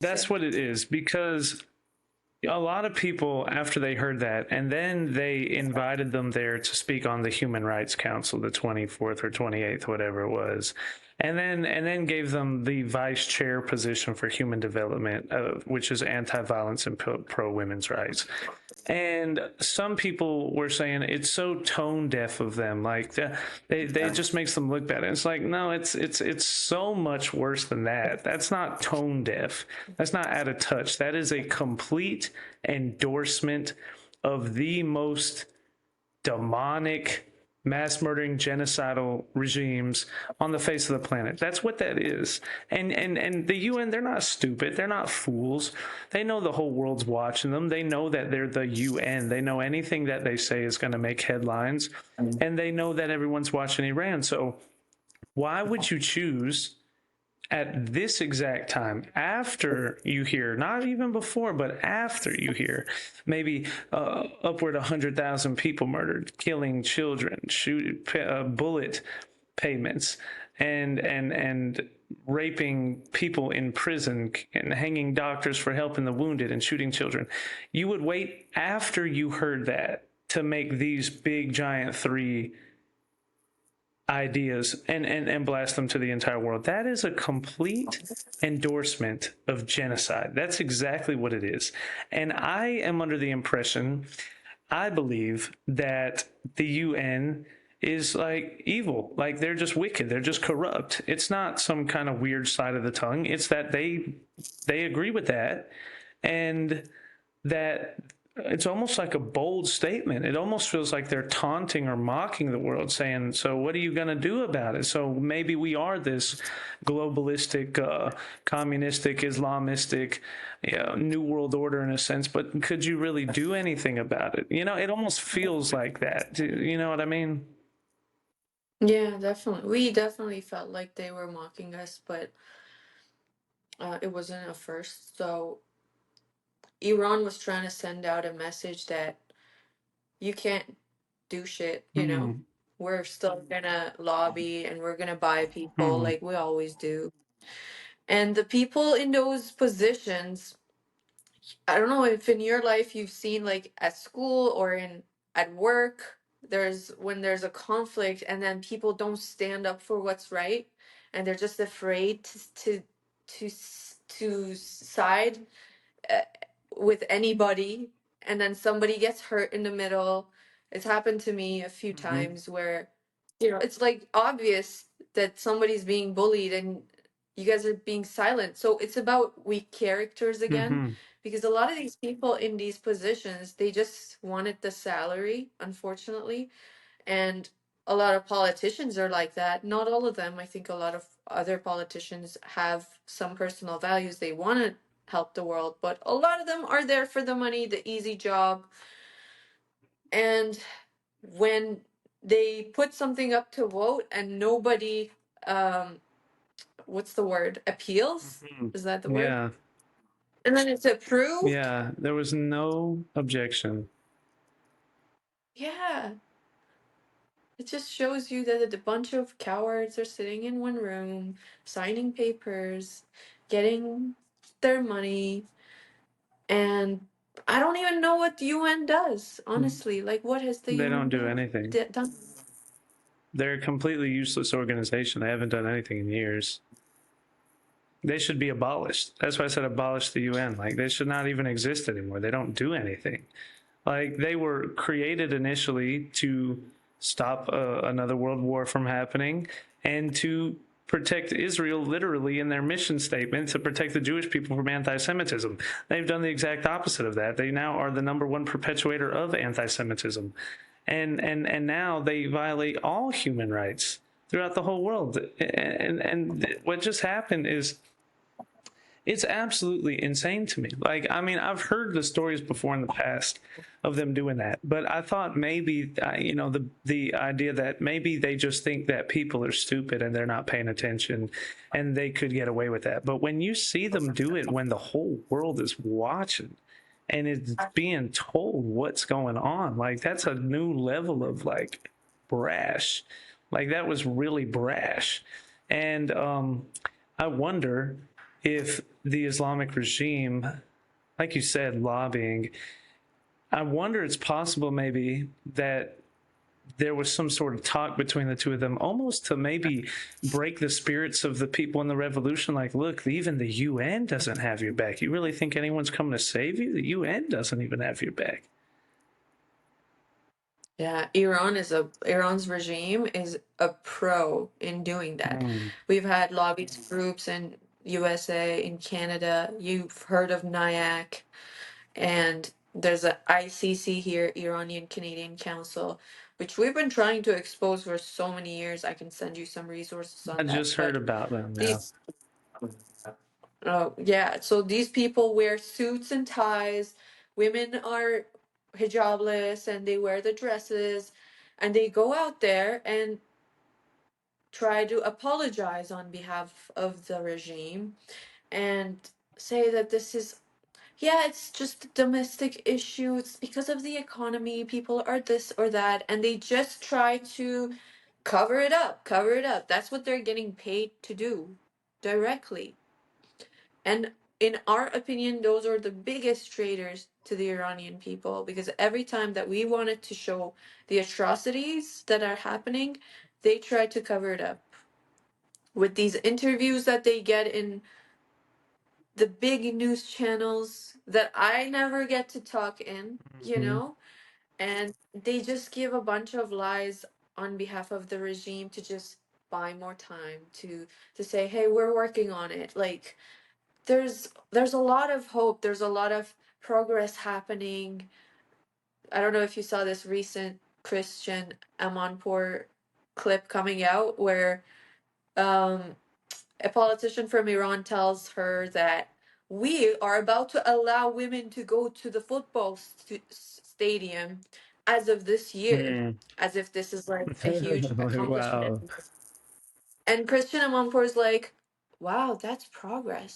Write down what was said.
That's what it is, because a lot of people, after they heard that, and then they invited them there to speak on the Human Rights Council, the 24th or 28th, whatever it was, and then gave them the vice chair position for human development, which is anti-violence and pro-women's rights. And some people were saying it's so tone deaf of them, like they it just makes them look bad. And it's like, no, it's so much worse than that. That's not tone deaf. That's not out of touch. That is a complete endorsement of the most demonic, mass murdering, genocidal regimes on the face of the planet. That's what that is. And the UN, they're not stupid. They're not fools. They know the whole world's watching them. They know that they're the UN. They know anything that they say is going to make headlines. And they know that everyone's watching Iran. So why would you choose at this exact time, after you hear, not even before, but after you hear maybe upward 100,000 people murdered, killing children, bullet payments, and raping people in prison and hanging doctors for helping the wounded and shooting children? You would wait after you heard that to make these big giant three ideas and blast them to the entire world. That is a complete endorsement of genocide. That's exactly what it is. And I am under the impression, I believe, that the UN is like evil, like they're just wicked, they're just corrupt. It's not some kind of weird side of the tongue. It's that they agree with that, and that it's almost like a bold statement. It almost feels like they're taunting or mocking the world, saying, so what are you going to do about it? So maybe we are this globalistic, communistic, Islamistic, new world order in a sense, but could you really do anything about it? It almost feels like that. You know what I mean? Yeah, definitely. We definitely felt like they were mocking us, but it wasn't at first. So Iran was trying to send out a message that you can't do shit, you know? Hmm. We're still gonna lobby and we're gonna buy people Hmm. like we always do. And the people in those positions, I don't know if in your life you've seen like at school or in at work, there's a conflict and then people don't stand up for what's right and they're just afraid to side uh, with anybody, and then somebody gets hurt in the middle. It's happened to me a few Hmm. times where it's like obvious that somebody's being bullied and you guys are being silent. So it's about weak characters again, Hmm. because a lot of these people in these positions, they just wanted the salary, unfortunately. And a lot of politicians are like that. Not all of them. I think a lot of other politicians have some personal values. They want to help the world, but a lot of them are there for the money, the easy job. And when they put something up to vote and nobody, um, what's the word? Appeals? Hmm. Is that the word? Yeah. And then it's approved? Yeah. There was no objection. Yeah. It just shows you that a bunch of cowards are sitting in one room, signing papers, getting their money, and I don't even know what the UN does, honestly. Like, what has the They don't UN do anything. done? They're a completely useless organization. They haven't done anything in years. They should be abolished. That's why I said abolish the UN. Like, they should not even exist anymore. They don't do anything. Like, they were created initially to stop another world war from happening and to protect Israel, literally in their mission statement, to protect the Jewish people from anti-Semitism. They've done the exact opposite of that. They now are the number one perpetuator of anti-Semitism, and now they violate all human rights throughout the whole world. And what just happened is, it's absolutely insane to me. Like, I mean, I've heard the stories before in the past of them doing that, but I thought maybe, the idea that maybe they just think that people are stupid and they're not paying attention, and they could get away with that. But when you see them do it, when the whole world is watching and it's being told what's going on, like, that's a new level of like brash. Like, that was really brash, and I wonder if the Islamic regime, like you said, lobbying, I wonder it's possible maybe that there was some sort of talk between the two of them, almost to maybe break the spirits of the people in the revolution. Like, look, even the UN doesn't have your back. You really think anyone's coming to save you? The UN doesn't even have your back. Yeah, Iran's regime is a pro in doing that. Mm. We've had lobbyist groups in USA, in Canada. You've heard of NIAC, and there's a ICC here, Iranian Canadian Council, which we've been trying to expose for so many years. I can send you some resources I on that. just heard But about them now. these, oh yeah, so these people wear suits and ties. Women are hijabless and they wear the dresses, and they go out there and try to apologize on behalf of the regime and say that this is, yeah, it's just a domestic issue. It's because of the economy. People are this or that, and they just try to cover it up, cover it up. That's what they're getting paid to do directly. And in our opinion, those are the biggest traitors to the Iranian people, because every time that we wanted to show the atrocities that are happening, they try to cover it up with these interviews that they get in the big news channels that I never get to talk in, Mhm. and they just give a bunch of lies on behalf of the regime to just buy more time, to say, hey, we're working on it. Like, there's a lot of hope, there's a lot of progress happening. I don't know if you saw this recent Christian Amanpour clip coming out where um a politician from Iran tells her that we are about to allow women to go to the football stadium as of this year, Mm. as if this is like a huge Like, accomplishment. wow. And Christian Amanpour is like, wow, that's progress.